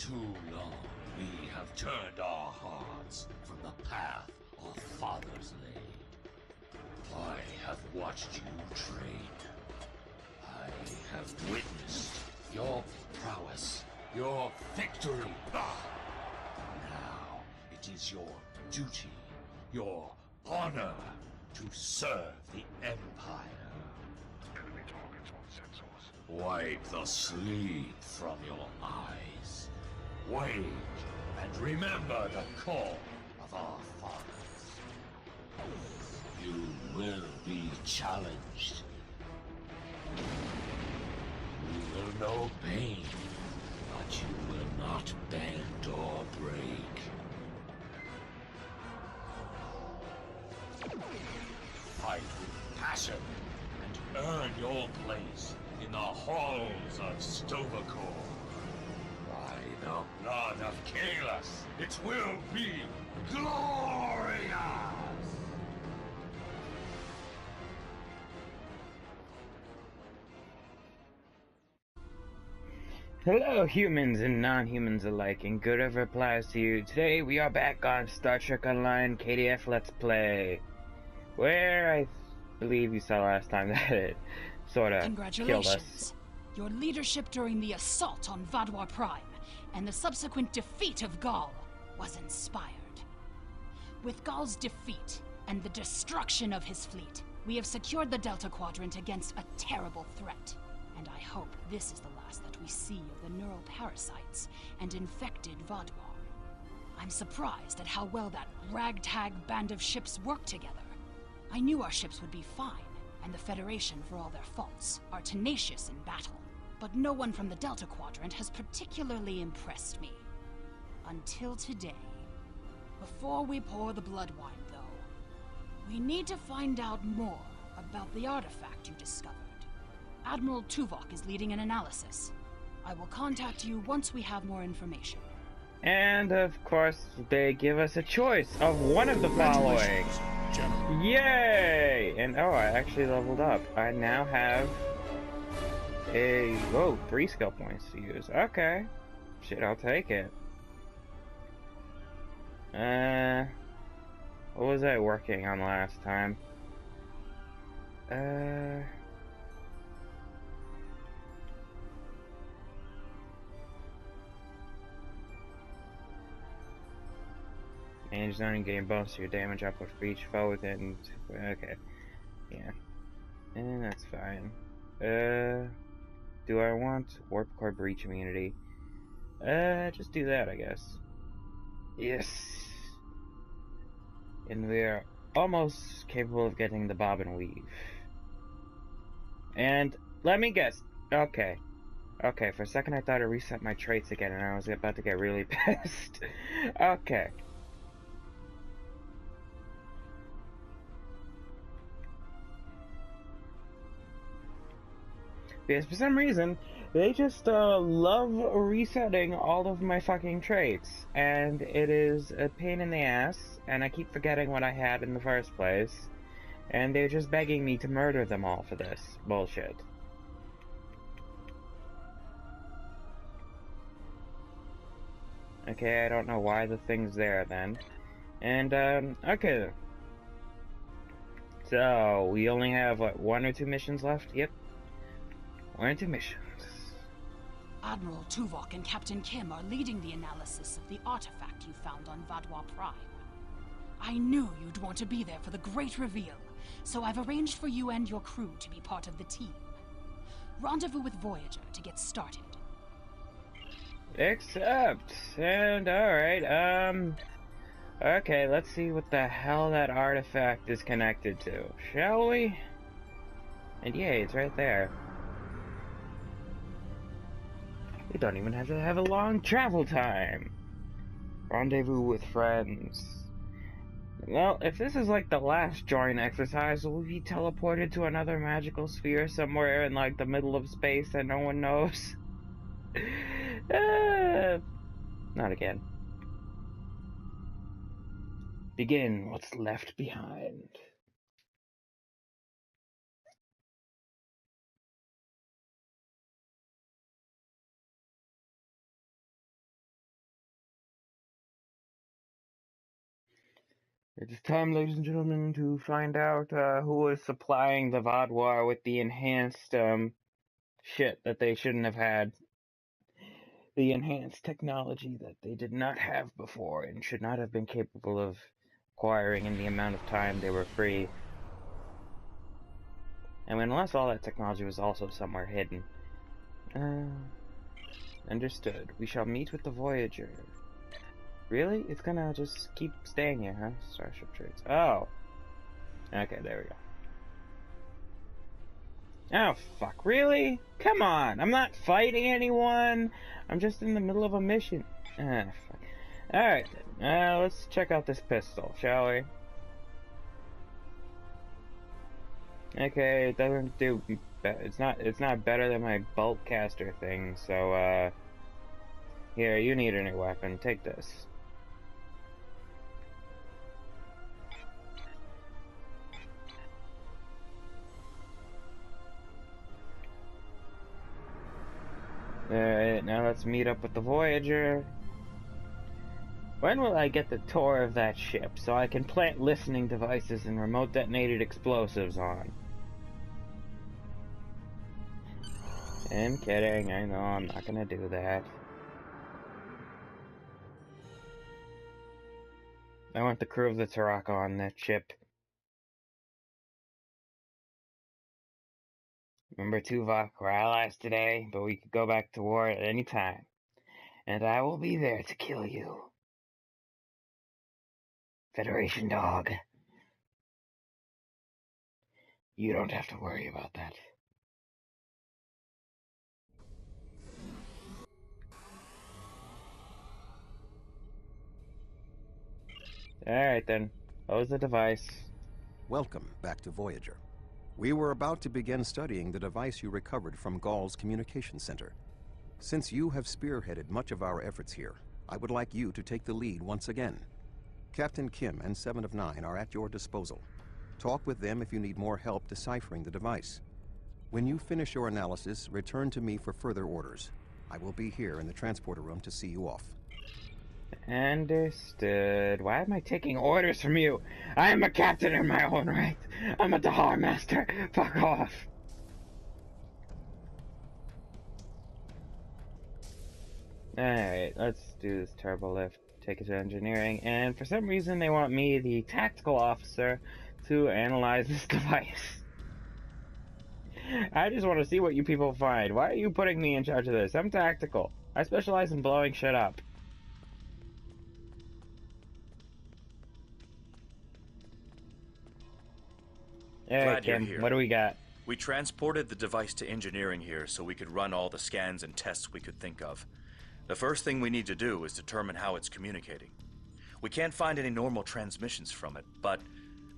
too long we have turned our hearts from the path our fathers laid. I have watched you train. I have witnessed your prowess, your victory. Now it is your duty, your honor, to serve the Empire. Enemy targets on sensors. Wipe the sleep from your eyes. Wait and remember the call of our fathers. You will be challenged. You will know pain, but you will not bend or break. Fight with passion and earn your place in the halls of Stovacor. By the blood of Kalis, it will be glorious! Hello, humans and non-humans alike, and good ever applies to you. Today we are back on Star Trek Online KDF Let's Play, where I believe you saw last time that it sorta killed us. Congratulations! Your leadership during the assault on Vadwar Prime and the subsequent defeat of Gaul was inspired. With Gaul's defeat and the destruction of his fleet, we have secured the Delta Quadrant against a terrible threat. And I hope this is the last that we see of the neural parasites and infected Vadwar. I'm surprised at how well that ragtag band of ships work together. I knew our ships would be fine, and the Federation, for all their faults, are tenacious in battle. But no one from the Delta Quadrant has particularly impressed me. Until today. Before we pour the blood wine, though, we need to find out more about the artifact you discovered. Admiral Tuvok is leading an analysis. I will contact you once we have more information. And of course, they give us a choice of one of the following. General. Yay! And oh, I actually leveled up. I now have a 3 skill points to use. Okay, shit, I'll take it. What was I working on last time? Manage zoning game bonus to your damage output for each foe within. Okay. Yeah. And that's fine. Do I want warp core breach immunity? Just do that, I guess. Yes. And we're almost capable of getting the bob and weave. And let me guess. Okay. Okay, for a second I thought I reset my traits again and I was about to get really pissed. Okay. Because for some reason, they just love resetting all of my fucking traits, and it is a pain in the ass, and I keep forgetting what I had in the first place, and they're just begging me to murder them all for this bullshit. Okay, I don't know why the thing's there then. And, okay. So, we only have, what, 1 or 2 missions left? Yep. 1 or 2 missions. Admiral Tuvok and Captain Kim are leading the analysis of the artifact you found on Vadwar Prime. I knew you'd want to be there for the great reveal, so I've arranged for you and your crew to be part of the team. Rendezvous with Voyager to get started. Accept. And alright, okay, let's see what the hell that artifact is connected to, shall we? And yay, it's right there. We don't even have to have a long travel time. Rendezvous with friends. Well, if this is like the last join exercise, will we be teleported to another magical sphere somewhere in like the middle of space that no one knows? Not again. Begin what's left behind. It is time, ladies and gentlemen, to find out who is supplying the Vaadwaur with the enhanced shit that they shouldn't have had. The enhanced technology that they did not have before and should not have been capable of acquiring in the amount of time they were free. I mean, unless all that technology was also somewhere hidden. Understood. We shall meet with the Voyager. Really? It's gonna just keep staying here, huh? Starship traits. Oh. Okay, there we go. Oh, fuck. Really? Come on. I'm not fighting anyone. I'm just in the middle of a mission. Ah, fuck. Alright, then. Let's check out this pistol, shall we? Okay, it doesn't do... It's not better than my bulk caster thing, so, here, you need a new weapon. Take this. Alright, now let's meet up with the Voyager. When will I get the tour of that ship so I can plant listening devices and remote detonated explosives on? I'm kidding, I know I'm not gonna do that. I want the crew of the Taraka on that ship. Remember, Tuvok, we're allies today, but we could go back to war at any time. And I will be there to kill you. Federation dog. You don't have to worry about that. Alright then, close the device. Welcome back to Voyager. We were about to begin studying the device you recovered from Gall's communication center. Since you have spearheaded much of our efforts here, I would like you to take the lead once again. Captain Kim and 7 of 9 are at your disposal. Talk with them if you need more help deciphering the device. When you finish your analysis, return to me for further orders. I will be here in the transporter room to see you off. Understood. Why am I taking orders from you? I am a captain in my own right. I'm a Dahar master. Fuck off. Alright, let's do this turbo lift. Take it to engineering. And for some reason they want me, the tactical officer, to analyze this device. I just want to see what you people find. Why are you putting me in charge of this? I'm tactical. I specialize in blowing shit up. Glad you're Kim, here. what do we got? We transported the device to engineering here so we could run all the scans and tests we could think of. The first thing we need to do is determine how it's communicating. We can't find any normal transmissions from it, but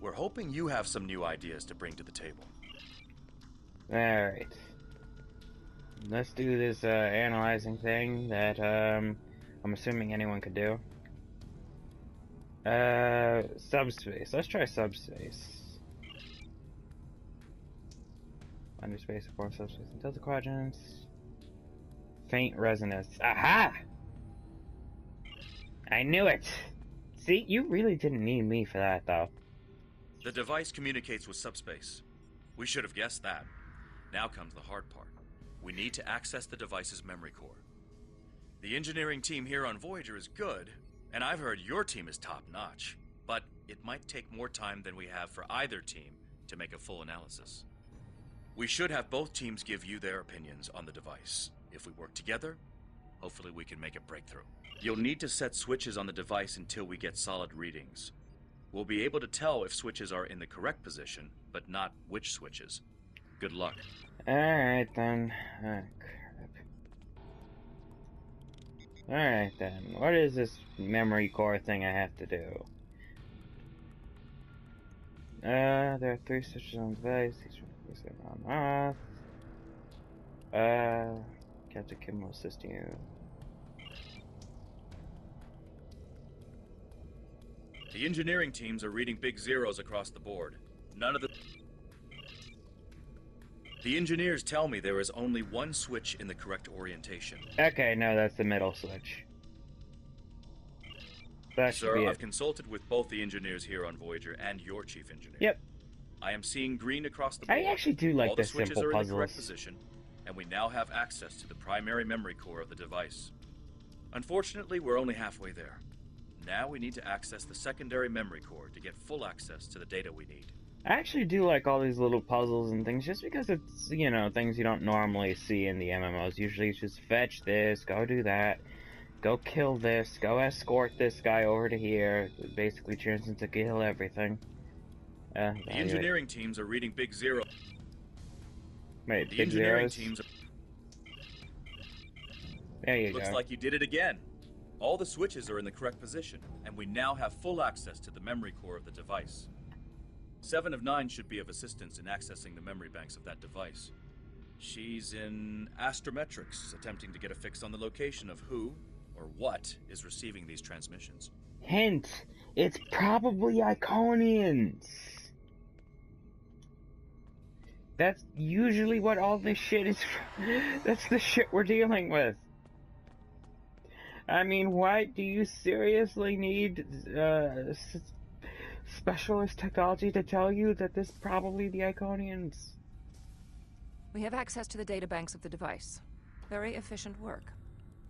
we're hoping you have some new ideas to bring to the table. Alright. Let's do this analyzing thing that I'm assuming anyone could do. Subspace. Let's try subspace. Underspace, form subspace, and delta quadrants. Faint resonance. Aha! I knew it! See, you really didn't need me for that, though. The device communicates with subspace. We should have guessed that. Now comes the hard part. We need to access the device's memory core. The engineering team here on Voyager is good, and I've heard your team is top-notch, but it might take more time than we have for either team to make a full analysis. We should have both teams give you their opinions on the device. If we work together, hopefully we can make a breakthrough. You'll need to set switches on the device until we get solid readings. We'll be able to tell if switches are in the correct position, but not which switches. Good luck. Alright then. Oh, crap. Alright then. What is this memory core thing I have to do? There are 3 switches on the device. Each one on off. Captain Kim will assist you. The engineering teams are reading big zeros across the board. None of the engineers tell me there is only one switch in the correct orientation. Okay, no, that's the middle switch. That should Sir, be I've it. consulted with both the engineers here on Voyager and your chief engineer. Yep. I am seeing green across the board. I actually do like All the the switches simple are in the correct puzzles. position, and we now have access to the primary memory core of the device. Unfortunately, we're only halfway there. Now we need to access the secondary memory core to get full access to the data we need. I actually do like all these little puzzles and things just because it's, you know, things you don't normally see in the MMOs. Usually it's just fetch this, go do that, go kill this, go escort this guy over to here. It basically turns into kill everything. The engineering teams are reading Big Zero. Wait, The big engineering zeros? teams are... There you Looks go. like you did it again. All the switches are in the correct position, and we now have full access to the memory core of the device. 7 of 9 should be of assistance in accessing the memory banks of that device. She's in astrometrics, attempting to get a fix on the location of who, or what, is receiving these transmissions. Hint! It's probably Iconians! That's usually what all this shit is. That's the shit we're dealing with. I mean, why do you seriously need specialist technology to tell you that this is probably the Iconians? We have access to the databanks of the device. Very efficient work.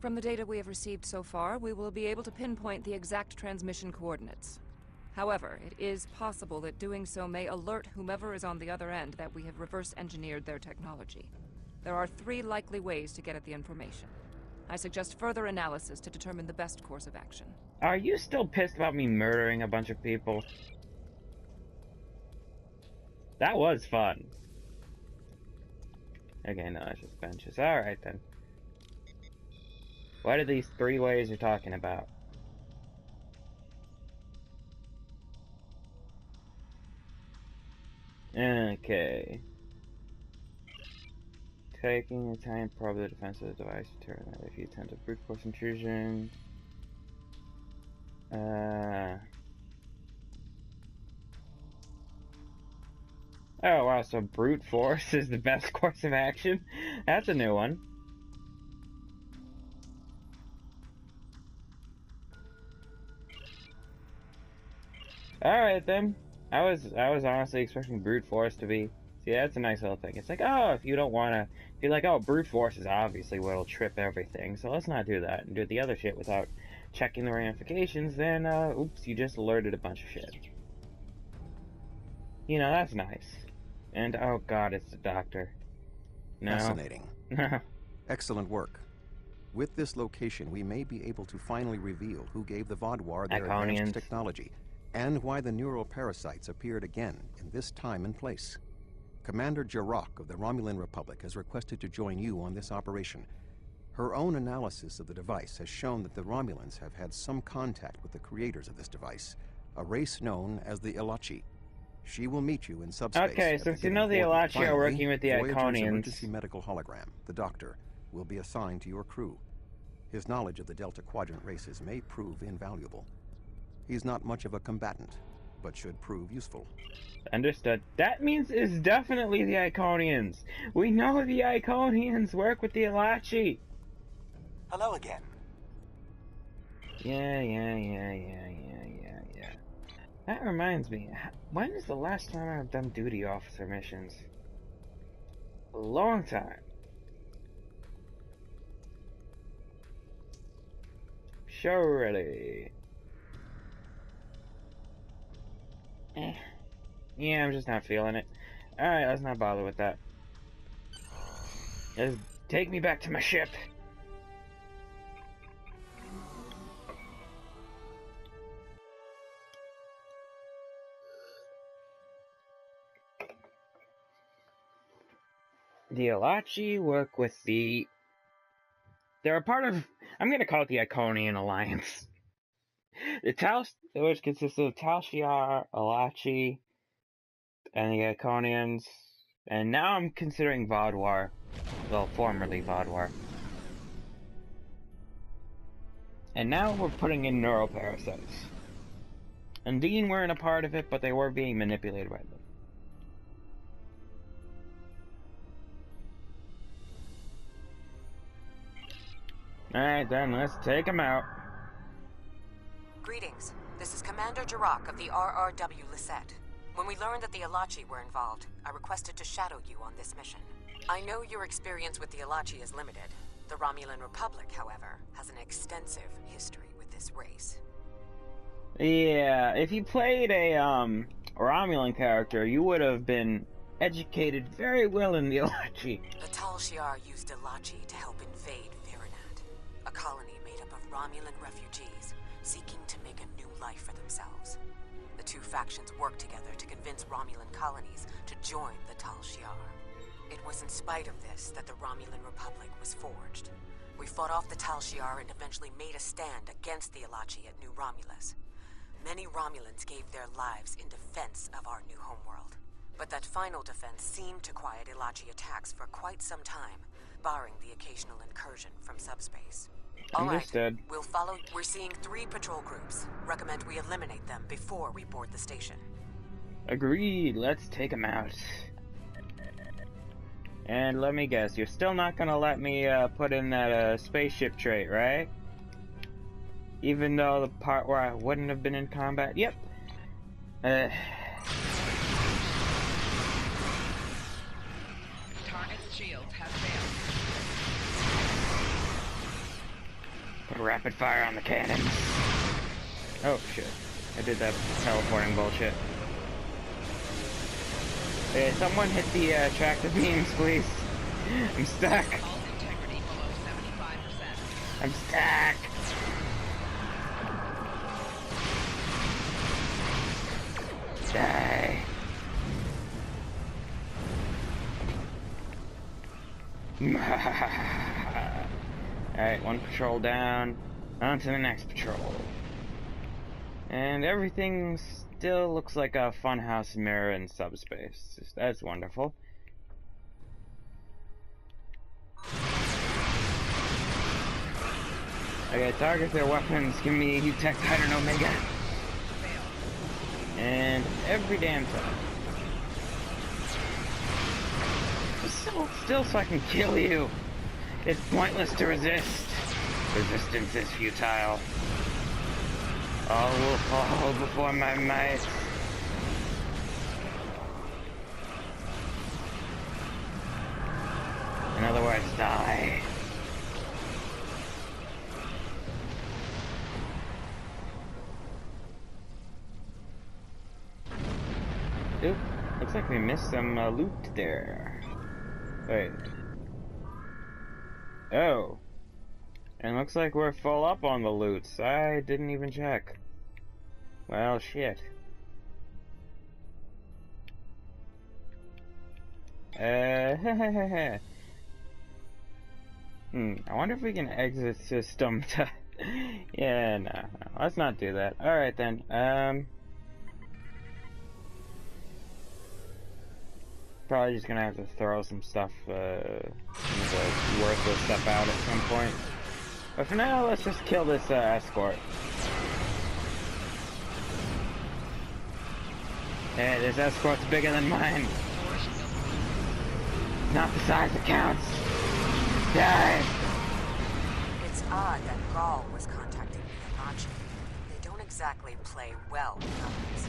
From the data we have received so far, we will be able to pinpoint the exact transmission coordinates. However, it is possible that doing so may alert whomever is on the other end that we have reverse engineered their technology. There are 3 likely ways to get at the information. I suggest further analysis to determine the best course of action. Are you still pissed about me murdering a bunch of people? That was fun. Okay, no, it's just benches. Alright then. What are these 3 ways you're talking about? Okay. Taking the time to probe the defense of the device, determine that if you attempt a brute force intrusion. Oh wow, so brute force is the best course of action? That's a new one. Alright then. I was honestly expecting brute force to be. See, that's a nice little thing. It's like, oh, if you don't wanna, if you're like, oh, brute force is obviously what'll trip everything, so let's not do that and do the other shit without checking the ramifications, then, oops, you just alerted a bunch of shit. You know, that's nice. And, oh god, it's the doctor. No. Fascinating. No. Excellent work. With this location, we may be able to finally reveal who gave the Vaadwaur their Iconians. advanced technology, and why the neural parasites appeared again in this time and place. Commander Jarok of the Romulan Republic has requested to join you on this operation. Her own analysis of the device has shown that the Romulans have had some contact with the creators of this device, a race known as the Ilachi. She will meet you in subspace. Okay, at the since you given know the coordinate. Ilachi are Finally, working with the Voyager's Iconians. emergency medical hologram, the Doctor, will be assigned to your crew. His knowledge of the Delta Quadrant races may prove invaluable. He's not much of a combatant, but should prove useful. Understood. That means it's definitely the Iconians. We know the Iconians work with the Ilachi. Hello again. Yeah. That reminds me, when is the last time I've done duty officer missions? A long time. Surely. Yeah, I'm just not feeling it. Alright, let's not bother with that. Just take me back to my ship. The Ilachi work with the... They're a part of... I'm gonna call it the Iconian Alliance. The which consists of Tal Shiar, Ilachi, and the Iconians. And now I'm considering Vaadwaur. Well, formerly Vaadwaur. And now we're putting in neuroparasites. Undine weren't a part of it, but they were being manipulated by them. Alright then, let's take them out. Greetings. This is Commander Jirok of the RRW Lisette. When we learned that the Alachi were involved, I requested to shadow you on this mission. I know your experience with the Alachi is limited. The Romulan Republic, however, has an extensive history with this race. Yeah, if you played a Romulan character, you would have been educated very well in the Alachi. The Tal Shiar used Alachi to help invade Virinat, a colony made up of Romulan refugees seeking to make a new life for themselves. The two factions worked together to convince Romulan colonies to join the Tal Shiar. It was in spite of this that the Romulan Republic was forged. We fought off the Tal Shiar and eventually made a stand against the Alachi at New Romulus. Many Romulans gave their lives in defense of our new homeworld. But that final defense seemed to quiet Alachi attacks for quite some time, barring the occasional incursion from subspace. Understood. Alright, we'll follow. We're seeing 3 patrol groups. Recommend we eliminate them before we board the station. Agreed, let's take them out. And let me guess, you're still not gonna let me put in that spaceship trait, right? Even though the part where I wouldn't have been in combat? Yep. Target's shields have failed. Put rapid fire on the cannons. Oh shit. I did that teleporting bullshit. Hey, someone hit the tractor beams, please. I'm stuck. Hull integrity below 75%. I'm stuck. Die. Alright, one patrol down. On to the next patrol. And everything still looks like a funhouse mirror in subspace. That's wonderful. Okay, target their weapons. Give me Tech Titan Omega. And every damn time. Still so I can kill you. It's pointless to resist. Resistance is futile. All will fall before my might. In other words, die. Oop, looks like we missed some loot there. Wait. Oh. And looks like we're full up on the loots. I didn't even check. Well, shit. I wonder if we can exit system to... Yeah, no, let's not do that. Alright then, probably just gonna have to throw some stuff, worthless stuff out at some point. But for now, let's just kill this, escort. Hey, this escort's bigger than mine. Not the size that counts. Die! It's odd that Gaul was contacting the Alachi. They don't exactly play well with others.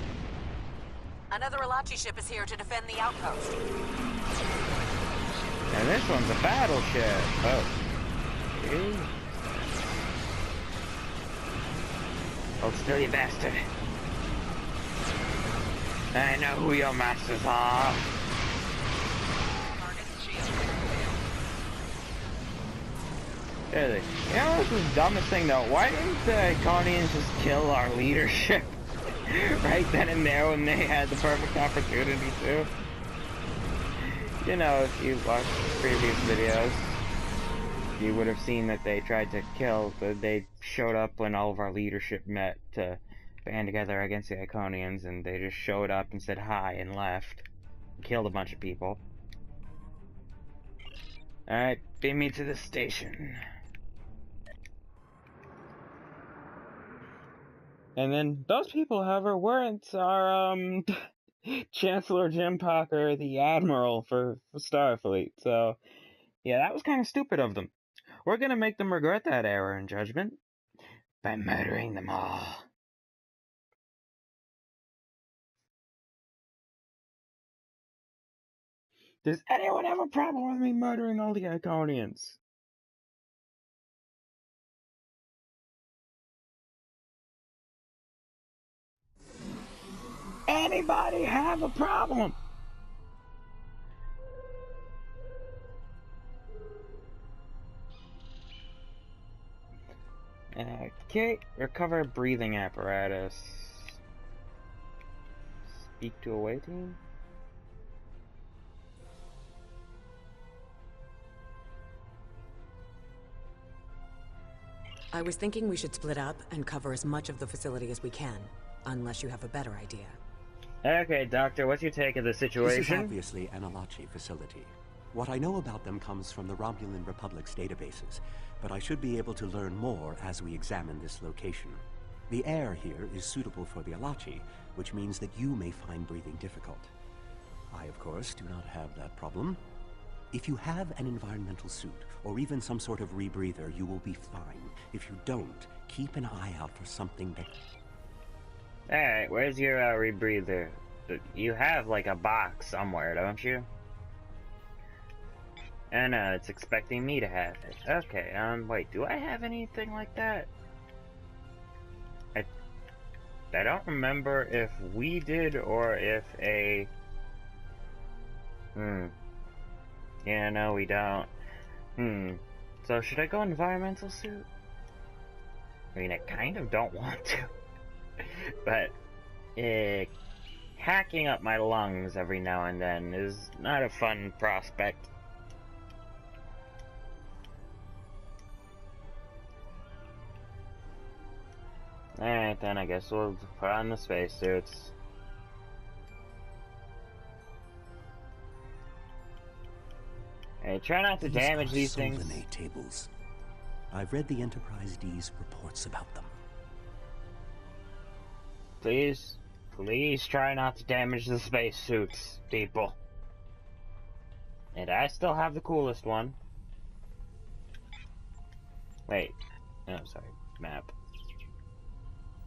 Another Alachi ship is here to defend the outpost. And this one's a battleship. Oh. Okay. Hold still, you bastard. I know who your masters are. Really? You know what's the dumbest thing though? Why didn't the Iconians just kill our leadership right then and there when they had the perfect opportunity to? You know, if you watched previous videos, you would have seen that they tried to kill, they showed up when all of our leadership met to band together against the Iconians, and they just showed up and said hi and left. Killed a bunch of people. Alright, beam me to the station. And then, those people, however, weren't our, Chancellor Jim Parker, the Admiral for Starfleet, so, yeah, that was kind of stupid of them. We're gonna make them regret that error in judgment by murdering them all. Does anyone have a problem with me murdering all the Iconians? Anybody have a problem? Okay, recover breathing apparatus. Speak to away team. I was thinking we should split up and cover as much of the facility as we can, unless you have a better idea. Okay, Doctor, what's your take of the This is situation? obviously an Alachi facility. What I know about them comes from the Romulan Republic's databases, but I should be able to learn more as we examine this location. The air here is suitable for the Alachi, which means that you may find breathing difficult. I, of course, do not have that problem. If you have an environmental suit, or even some sort of rebreather, you will be fine. If you don't, keep an eye out for something that... Alright, where's your rebreather? You have like a box somewhere, don't you? And it's expecting me to have it. Okay, wait, do I have anything like that? I don't remember if we did or if a... Yeah, no, we don't. So should I go environmental suit? I mean, I kind of don't want to. But, hacking up my lungs every now and then is not a fun prospect. Alright, then I guess we'll put on the spacesuits. Hey, try not to damage these things. Solinate tables. I've read the Enterprise D's reports about them. Please, please try not to damage the spacesuits, people. And I still have the coolest one. Wait. No, sorry. Map.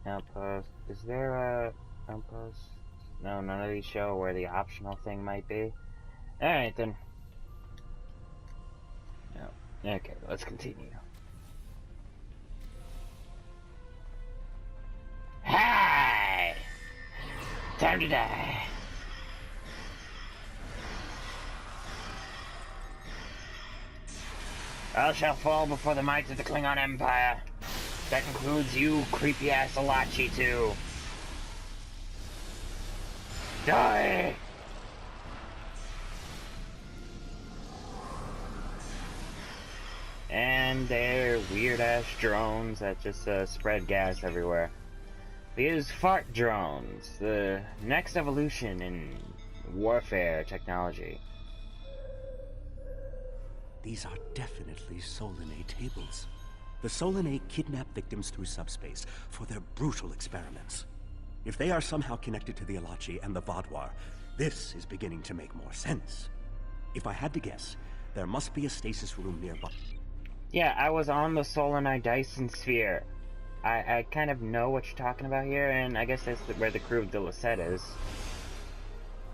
Outpost. Is there a outpost? No, none of these show where the optional thing might be. Alright then. No. Okay, let's continue. Hi! Time to die. I shall fall before the might of the Klingon Empire. That concludes you, creepy-ass Alachi, too. Die! And they're weird-ass drones that just spread gas everywhere. These fart drones, the next evolution in warfare technology. These are definitely Solinate tables. The Solinate kidnap victims through subspace for their brutal experiments. If they are somehow connected to the Alachi and the Vadwar, this is beginning to make more sense. If I had to guess, there must be a stasis room nearby. Yeah, I was on the Solinite Dyson Sphere. I kind of know what you're talking about here, and I guess that's where the crew of the Lisette is.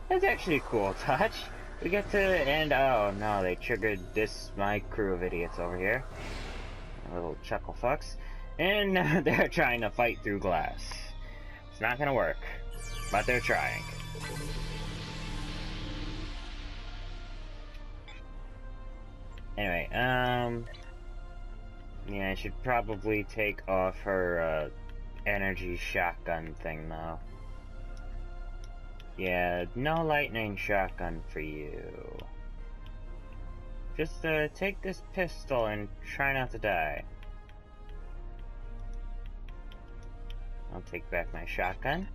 That's actually a cool touch. We get to, and oh no, they triggered my crew of idiots over here. Little chuckle fucks. And they're trying to fight through glass. It's not gonna work, but they're trying. Anyway, yeah, I should probably take off her, energy shotgun thing, though. Yeah, no lightning shotgun for you. Just, take this pistol and try not to die. I'll take back my shotgun.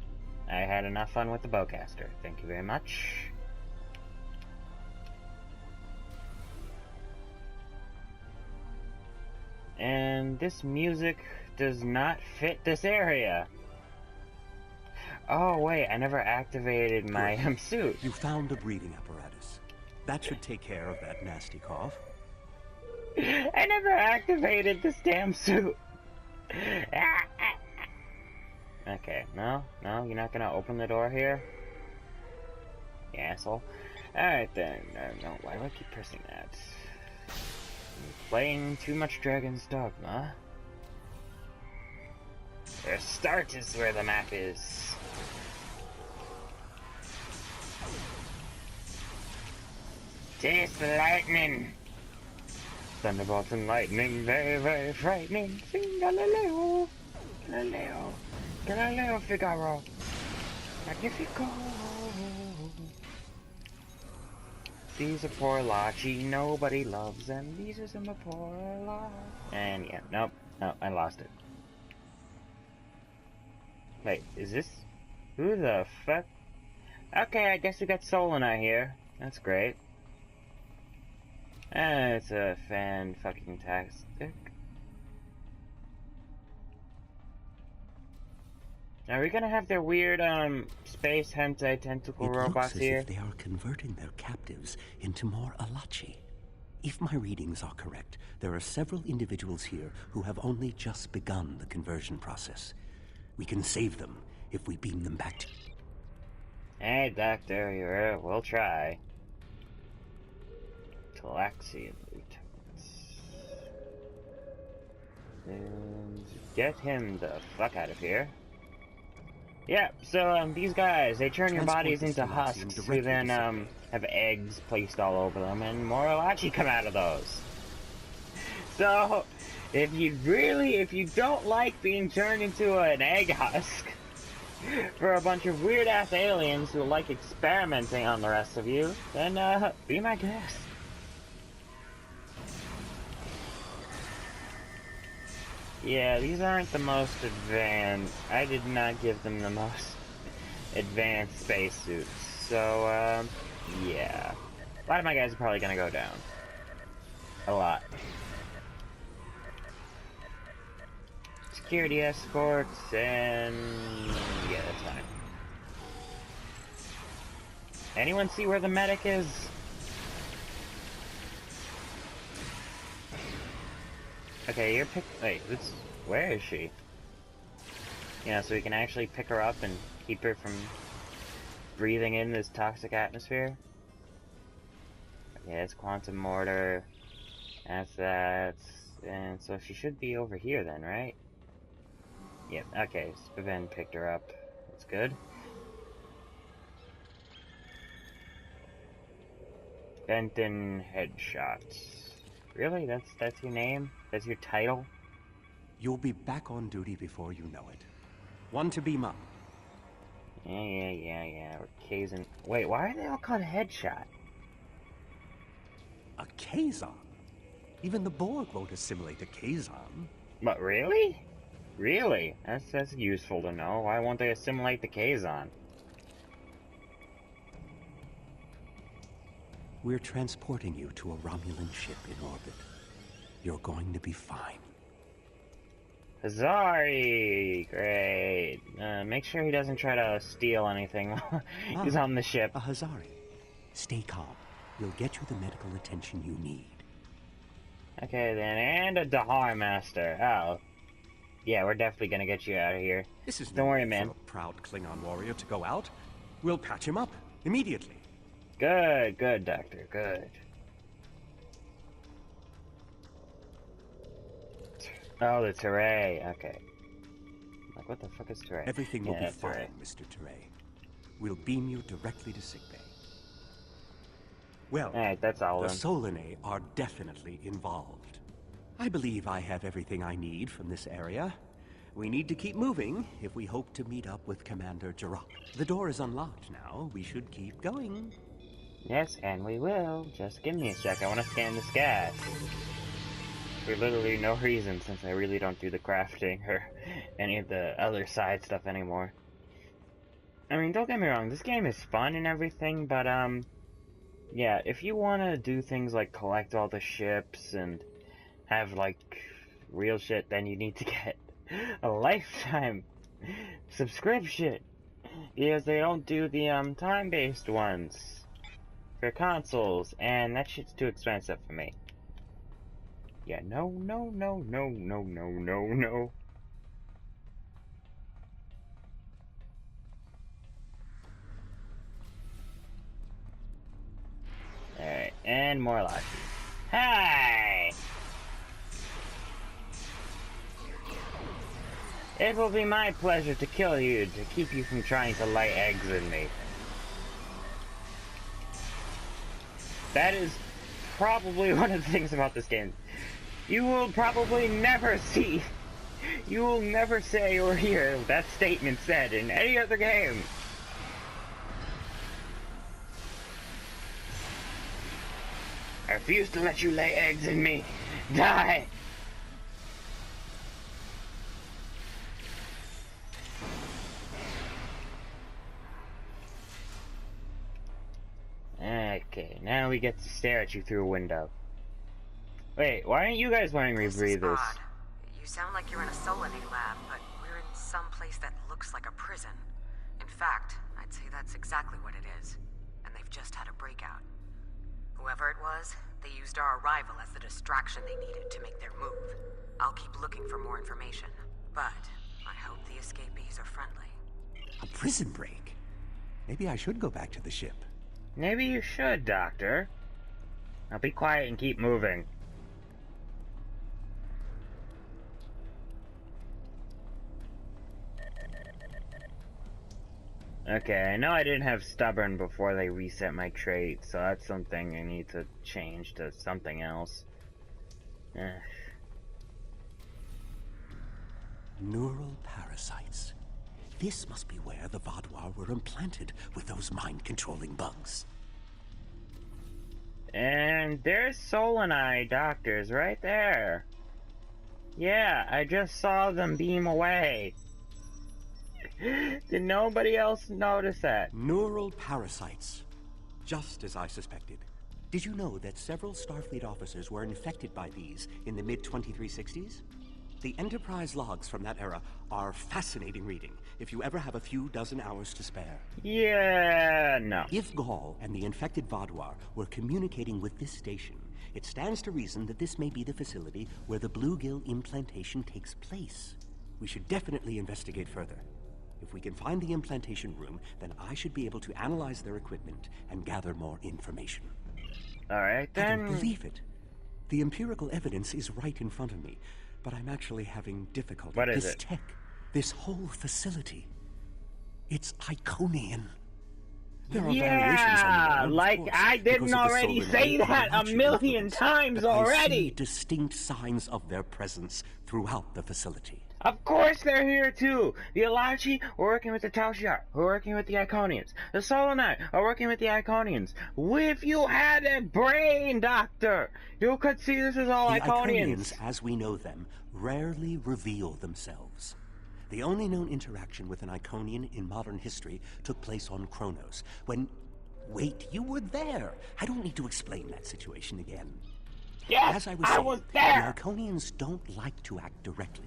I had enough fun with the bowcaster. Thank you very much. And this music does not fit this area. Oh wait, I never activated my suit. You found a breathing apparatus. That should take care of that nasty cough. I never activated this damn suit. Okay, no, you're not gonna open the door here? You asshole. Alright then. No, why do I keep pressing that? I'm playing too much Dragon's Dogma. The start is where the map is. Taste the lightning! Thunderbolts and lightning, very, very frightening. Sing Galileo! Galileo! Galileo Figaro! Magnifico! These are poor Lachi, nobody loves them. These are some poor Lachi. And yeah, nope, I lost it. Wait, is this? Who the fuck? Okay, I guess we got Solana here. That's great. It's a fan-fucking-tastic. Are we gonna have their weird, space hentai tentacle robots here? It looks as if they are converting their captives into more Alachi. If my readings are correct, there are several individuals here who have only just begun the conversion process. We can save them if we beam them back to... Hey, Doctor, we'll try. Talaxian lieutenants. And get him the fuck out of here. Yeah, so, these guys, they turn your bodies into husks who then, have eggs placed all over them, and more Alachi come out of those. So, if you don't like being turned into an egg husk for a bunch of weird-ass aliens who like experimenting on the rest of you, then, be my guest. Yeah, these aren't the most advanced. I did not give them the most advanced spacesuits. So, yeah. A lot of my guys are probably gonna go down. A lot. Security escorts, and... yeah, that's fine. Anyone see where the medic is? Okay, wait, where is she? Yeah, so we can actually pick her up and keep her from breathing in this toxic atmosphere. Okay, it's quantum mortar. That's that. And so she should be over here then, right? Yep, okay, Spaven picked her up. That's good. Benton Headshots. Really? That's your name? That's your title? You'll be back on duty before you know it. One to beam up. Yeah. We're Kazan. Wait, why are they all called Headshot? A Kazon? Even the Borg won't assimilate a Kazon. But really? Really? That's useful to know. Why won't they assimilate the Kazon? We're transporting you to a Romulan ship in orbit. You're going to be fine. Hazari! Great. Make sure he doesn't try to steal anything while he's on the ship. A Hazari. Stay calm. We'll get you the medical attention you need. Okay then, and a Dahar Master. Oh. Yeah, we're definitely gonna get you out of here. This is Don't worry, man. For a proud Klingon warrior to go out. We'll patch him up immediately. Good, Doctor, good. Oh, the Teray, okay. Like, what the fuck is Teray? Everything will be fine, Teray. Mr. Teray. We'll beam you directly to sickbay. Well, Alright, that's all the then. Solanae are definitely involved. I believe I have everything I need from this area. We need to keep moving if we hope to meet up with Commander Jirok. The door is unlocked now. We should keep going. Yes, and we will. Just give me a sec. I want to scan this gas. For literally no reason, since I really don't do the crafting or any of the other side stuff anymore. I mean, don't get me wrong, this game is fun and everything, but, yeah, if you want to do things like collect all the ships and have, like, real shit, then you need to get a lifetime subscription. Because they don't do the, time-based ones for consoles, and that shit's too expensive for me. Yeah, no. And more Lachi. Hey! It will be my pleasure to kill you to keep you from trying to lay eggs in me. That is probably one of the things about this game. You will probably never see, you will never say or hear that statement said in any other game. I refuse to let you lay eggs in me. Die! Okay, now we get to stare at you through a window. Wait, why aren't you guys wearing rebreathers? This is odd. You sound like you're in a Solanae lab, but we're in some place that looks like a prison. In fact, I'd say that's exactly what it is. And they've just had a breakout. Whoever it was, they used our arrival as the distraction they needed to make their move. I'll keep looking for more information, but I hope the escapees are friendly. A prison break? Maybe I should go back to the ship. Maybe you should, Doctor. Now be quiet and keep moving. Okay, I know I didn't have stubborn before they reset my trait, so that's something I need to change to something else. Neural parasites. This must be where the Vaadwaur were implanted with those mind-controlling bugs. And there's Solanae doctors right there. Yeah, I just saw them beam away. Did nobody else notice that? Neural parasites. Just as I suspected. Did you know that several Starfleet officers were infected by these in the mid-2360s? The Enterprise logs from that era are fascinating reading, if you ever have a few dozen hours to spare. Yeah, no. If Gaul and the infected Vaadwaur were communicating with this station, it stands to reason that this may be the facility where the bluegill implantation takes place. We should definitely investigate further. If we can find the implantation room, then I should be able to analyze their equipment and gather more information. Alright then. I don't believe it. The empirical evidence is right in front of me, but I'm actually having difficulty. What is this it? Tech, this whole facility, it's Iconian. There are variations on the norm, like of course, I didn't because of the already solar say wind that a and million influence, times but I see already. distinct signs of their presence throughout the facility. Of course they're here too. The Alachi are working with the Tal Shiar, who are working with the Iconians. The Solanae are working with the Iconians. If you had a brain, Doctor, you could see this is all The Iconians. Iconians, as we know them, rarely reveal themselves. The only known interaction with an Iconian in modern history took place on Kronos, when... Wait, you were there! I don't need to explain that situation again. Yes, As I was saying, there! the Iconians don't like to act directly.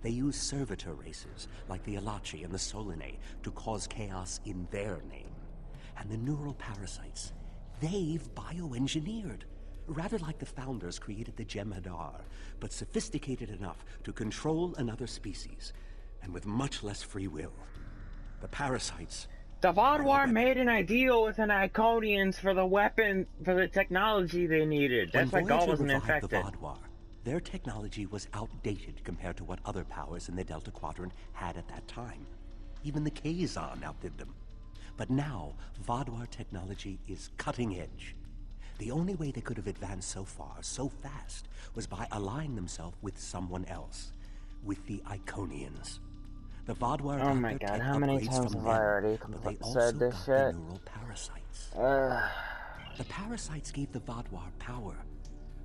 They use servitor races, like the Alachi and the Solanae, to cause chaos in their name. And the neural parasites, they've bioengineered. Rather like the founders created the Jem'Hadar, but sophisticated enough to control another species, and with much less free will. The parasites... The Vaadwaur made an ideal with an Iconians for the weapon, for the technology they needed. That's why Gaul wasn't infected. The Vaadwaur, their technology was outdated compared to what other powers in the Delta Quadrant had at that time. Even the Kazon outdid them. But now, Vaadwaur technology is cutting edge. The only way they could have advanced so far, so fast, was by allying themselves with someone else. With the Iconians. The Vaadwaur Oh my god, how many times have I already said this shit? The neural parasites. The parasites gave the Vaadwaur power,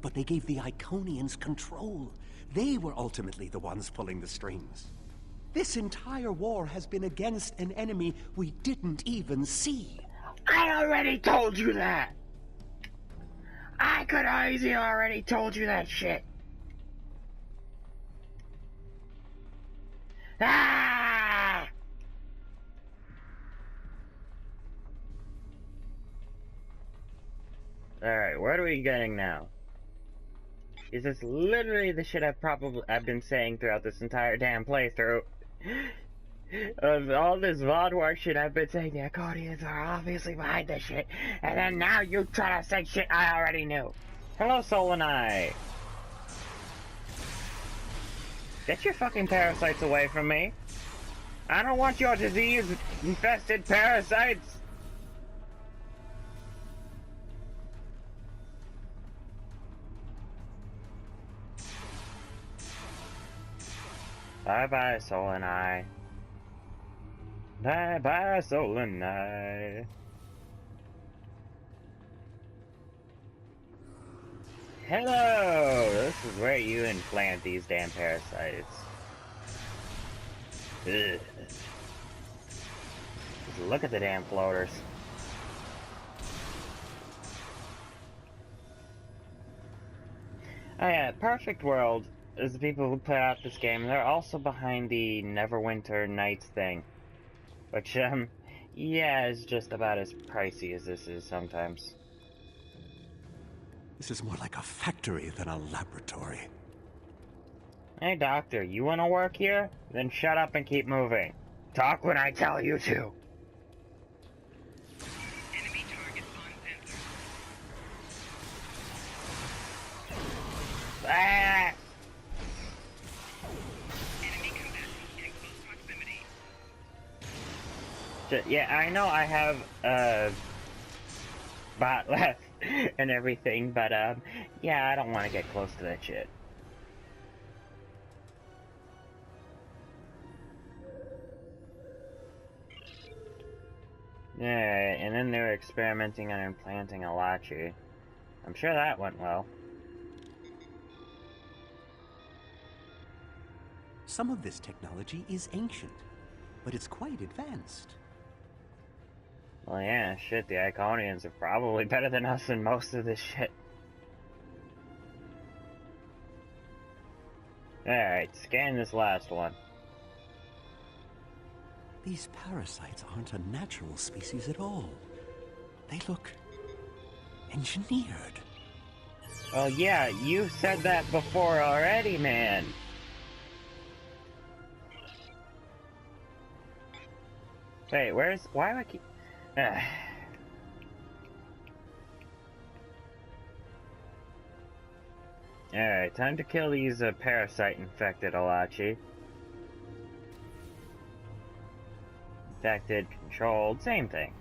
but they gave the Iconians control. They were ultimately the ones pulling the strings. This entire war has been against an enemy we didn't even see. I already told you that! I could easily already told you that shit. Ah! Alright, what are we getting now? Is this literally the shit I've been saying throughout this entire damn playthrough? Of all this Vaadwaur shit I've been saying, the Iconians are obviously behind this shit, and then now you try to say shit I already knew. Hello, Solanai. Get your fucking parasites away from me. I don't want your disease-infested parasites. Bye-bye, Solanai. Bye-bye, Solanai. Hello! This is where you implant these damn parasites. Ugh. Just look at the damn floaters. Oh yeah, Perfect World is the people who put out this game. They're also behind the Neverwinter Nights thing. Which, yeah, is just about as pricey as this is sometimes. This is more like a factory than a laboratory. Hey, Doctor, you want to work here? Then shut up and keep moving. Talk when I tell you to. Enemy target on sensor. Ah! Enemy combatants in close proximity. Yeah, I know I have, bot left and everything, but, yeah, I don't want to get close to that shit. Yeah, and then they were experimenting on implanting a Lachi. I'm sure that went well. Some of this technology is ancient, but it's quite advanced. Well, yeah, shit, the Iconians are probably better than us in most of this shit. Alright, scan this last one. These parasites aren't a natural species at all. They look engineered. Well, yeah, you said that before already, man. Wait, why do I keep... Alright, time to kill these parasite-infected Alachi. Infected, controlled, same thing.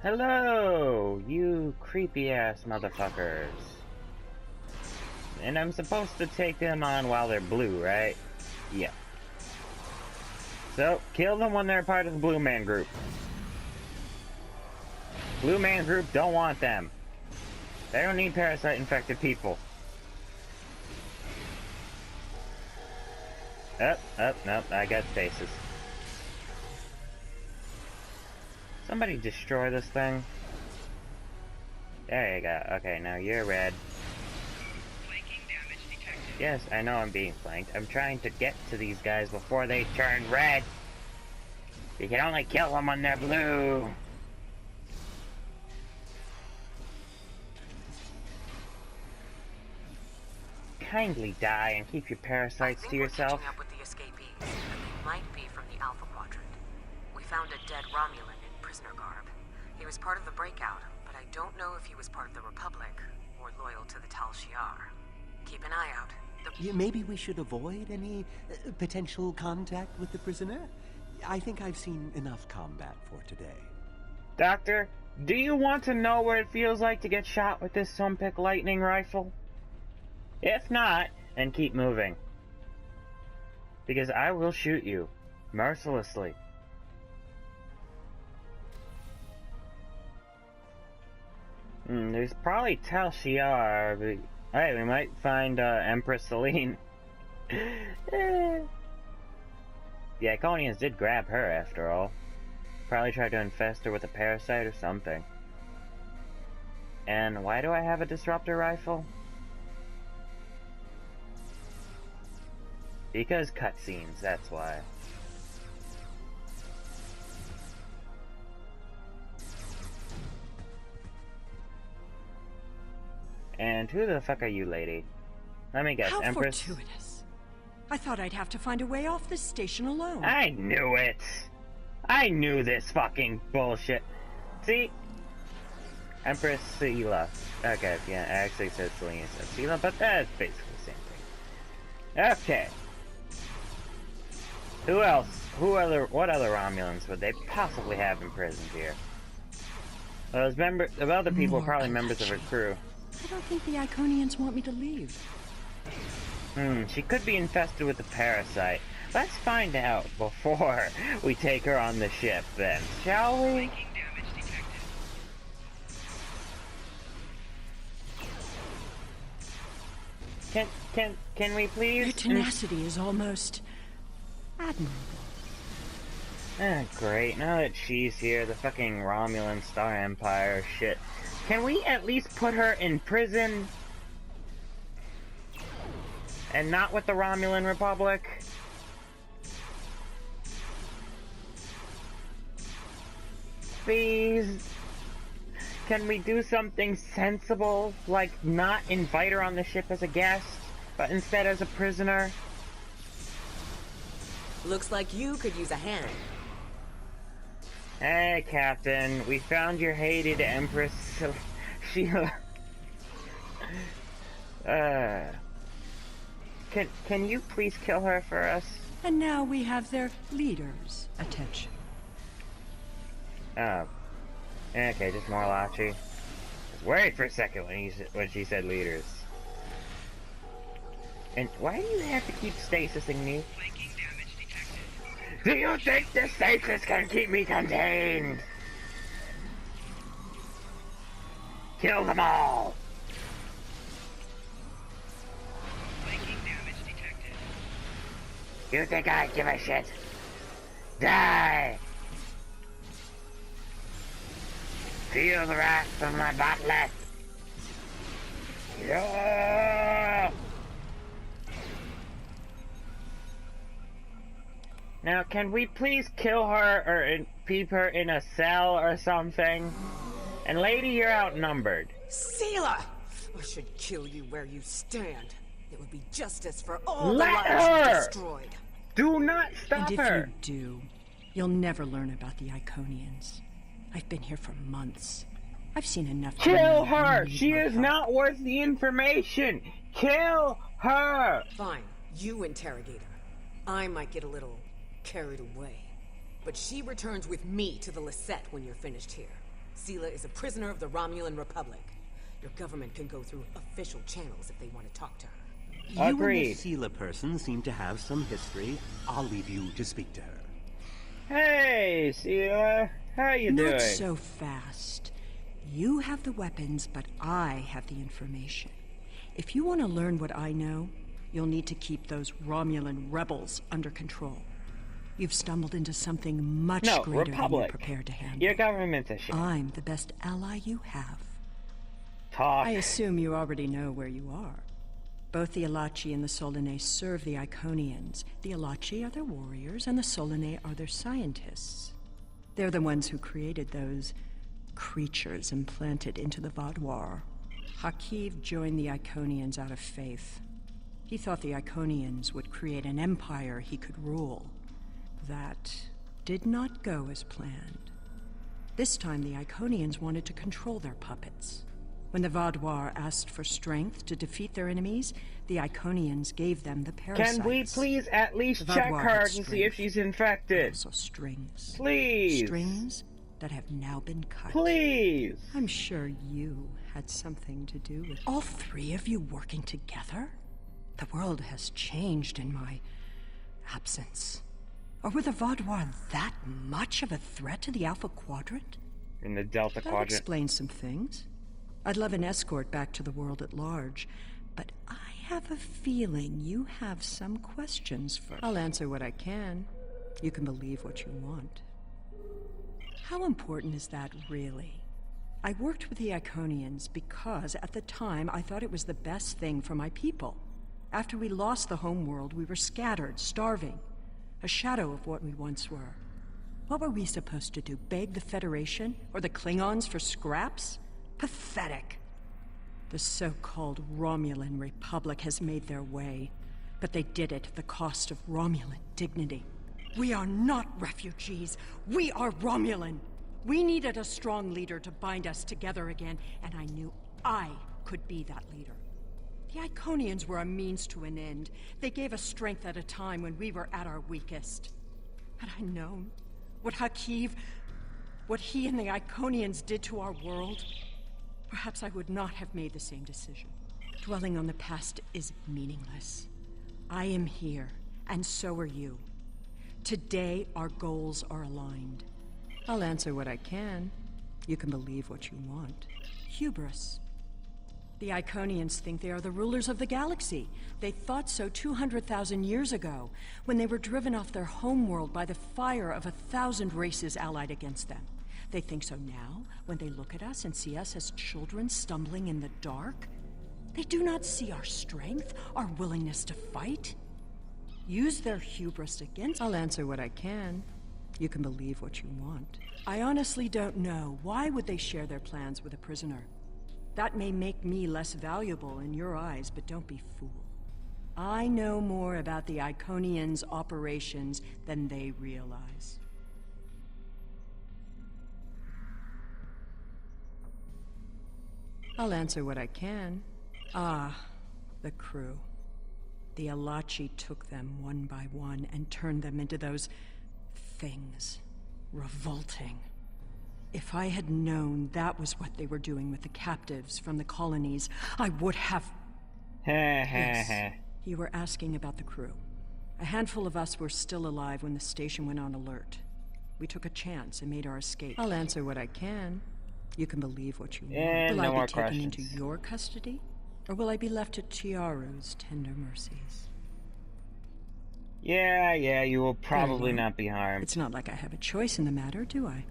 Hello, you creepy-ass motherfuckers. And I'm supposed to take them on while they're blue, right? Yeah. So, kill them when they're part of the Blue Man Group. Blue Man Group don't want them. They don't need parasite-infected people. Nope, I got faces. Somebody destroy this thing. There you go. Okay, now you're red. Flanking damage detected. Yes, I know I'm being flanked. I'm trying to get to these guys before they turn red. You can only kill them when they're blue. Kindly die and keep your parasites to yourself. We're catching up with the escapees, and they might be from the Alpha Quadrant. We found a dead Romulan in prisoner garb. He was part of the breakout, but I don't know if he was part of the Republic or loyal to the Tal Shiar. Keep an eye out. Yeah, maybe we should avoid any potential contact with the prisoner? I think I've seen enough combat for today. Doctor, do you want to know what it feels like to get shot with this Sumpik lightning rifle? If not, then keep moving. Because I will shoot you. Mercilessly. There's probably Tal Shiar, but... Hey, we might find, Empress Celine. The Iconians did grab her, after all. Probably tried to infest her with a parasite or something. And why do I have a disruptor rifle? Because cutscenes, that's why. And who the fuck are you, lady? Let me guess, How Empress? fortuitous. I thought I'd have to find a way off this station alone. I knew it! I knew this fucking bullshit. See? Empress Sela. Okay, yeah, it actually says Selena says Sela, but that's basically the same thing. Okay. Who else? What other Romulans would they possibly have imprisoned here? Those the other people are probably members of her crew. I don't think the Iconians want me to leave. She could be infested with a parasite. Let's find out before we take her on the ship then, shall we? Flanking damage detected. Can we please? Their tenacity is almost admirable. Ah, great. Now that she's here, the fucking Romulan Star Empire shit. Can we at least put her in prison? And not with the Romulan Republic? Please? Can we do something sensible? Like not invite her on the ship as a guest, but instead as a prisoner? Looks like you could use a hand. Hey, Captain. We found your hated Empress Sheila. Can you please kill her for us? And now we have their leader's attention. Oh. Okay, just more Lachi. Worried for a second when she said leaders. And why do you have to keep stasising me? Flanking damage detected. Do you think the stasis can keep me contained? Kill them all! Flanking damage detected. You think I'd give a shit? Die! Feel the wrath from my botlet! Yeah! Now, can we please kill her or keep her in a cell or something? And lady, you're outnumbered. Sela! I should kill you where you stand. It would be justice for all Let the lives her! you destroyed. Do not stop And if her! you do, you'll never learn about the Iconians. I've been here for months. I've seen enough to Kill know her! you need She my is help. not worth the information! Kill her! Fine, you interrogate her. I might get a little carried away. But she returns with me to the Lisette when you're finished here. Sela is a prisoner of the Romulan Republic. Your government can go through official channels if they want to talk to her. You Agreed. and this Sela person seem to have some history. I'll leave you to speak to her. Hey, Sela. How you doing? Not so fast. You have the weapons, but I have the information. If you want to learn what I know, you'll need to keep those Romulan rebels under control. You've stumbled into something much No, greater than Republic. you're prepared to handle. Your government's a shit. I'm the best ally you have. Talk. I assume you already know where you are. Both the Alachi and the Solanae serve the Iconians. The Alachi are their warriors, and the Solanae are their scientists. They're the ones who created those creatures implanted into the Vaadwaur. Hakiv joined the Iconians out of faith. He thought the Iconians would create an empire he could rule. That did not go as planned. This time the Iconians wanted to control their puppets. When the Vaadwaur asked for strength to defeat their enemies, the Iconians gave them the parasites. Can we please at least The check Vaadwaur her had to see if strength, she's but infected? also strings. Please. Strings that have now been cut. Please. I'm sure you had something to do with all three of you working together? The world has changed in my absence. Or were the Vaadwaur that much of a threat to the Alpha Quadrant? In the Delta That Quadrant. explains some things. I'd love an escort back to the world at large, but I have a feeling you have some questions for. I'll answer what I can. You can believe what you want. How important is that, really? I worked with the Iconians because, at the time, I thought it was the best thing for my people. After we lost the homeworld, we were scattered, starving. A shadow of what we once were. What were we supposed to do? Beg the Federation or the Klingons for scraps? Pathetic. The so-called Romulan Republic has made their way, but they did it at the cost of Romulan dignity. We are not refugees. We are Romulan. We needed a strong leader to bind us together again, and I knew I could be that leader. The Iconians were a means to an end. They gave us strength at a time when we were at our weakest. Had I known what Hakiv, what he and the Iconians did to our world, perhaps I would not have made the same decision. Dwelling on the past is meaningless. I am here, and so are you. Today, our goals are aligned. I'll answer what I can. You can believe what you want. Hubris. The Iconians think they are the rulers of the galaxy. They thought so 200,000 years ago, when they were driven off their homeworld by the fire of 1,000 races allied against them. They think so now, when they look at us and see us as children stumbling in the dark. They do not see our strength, our willingness to fight. Use their hubris against... I'll answer what I can. You can believe what you want. I honestly don't know. Why would they share their plans with a prisoner? That may make me less valuable in your eyes, but don't be fooled. I know more about the Iconians' operations than they realize. I'll answer what I can. Ah, the crew. The Alachi took them one by one and turned them into those things. Revolting. If I had known that was what they were doing with the captives from the colonies, I would have... Yes. You were asking about the crew. A handful of us were still alive when the station went on alert. We took a chance and made our escape. I'll answer what I can. You can believe what you want. Will I be taken into your custody? Or will I be left to Chiaru's tender mercies? Yeah, you will probably not be harmed. It's not like I have a choice in the matter, do I?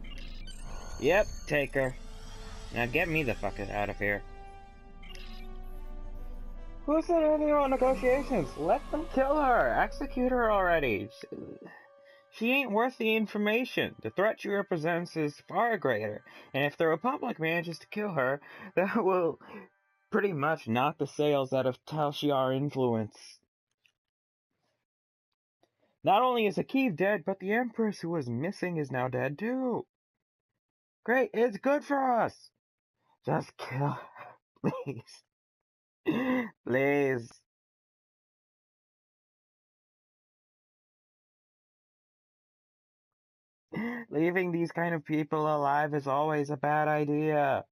Yep, take her. Now get me the fuck out of here. Who said anything about negotiations? Let them kill her! Execute her already! She ain't worth the information. The threat she represents is far greater, and if the Republic manages to kill her, that will pretty much knock the sails out of Tal Shiar influence. Not only is Akiv dead, but the Empress who was missing is now dead too. Great, it's good for us. Just kill her, please. Please. Leaving these kind of people alive is always a bad idea.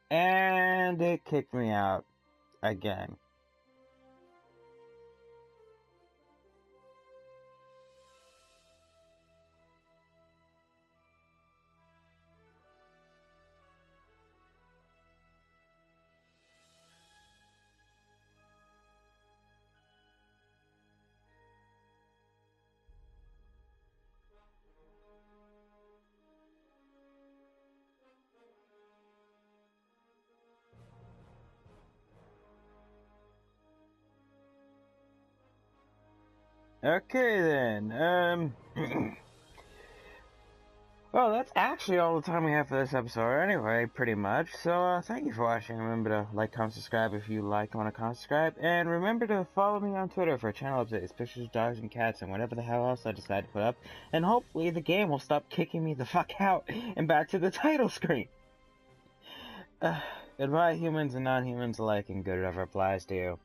And it kicked me out again. Okay then, well, that's actually all the time we have for this episode anyway, pretty much. So, thank you for watching. Remember to like, comment, subscribe if you like and want to subscribe. And remember to follow me on Twitter for channel updates, pictures, dogs, and cats, and whatever the hell else I decide to put up. And hopefully the game will stop kicking me the fuck out and back to the title screen. Goodbye, humans and non-humans alike, and good whatever applies to you.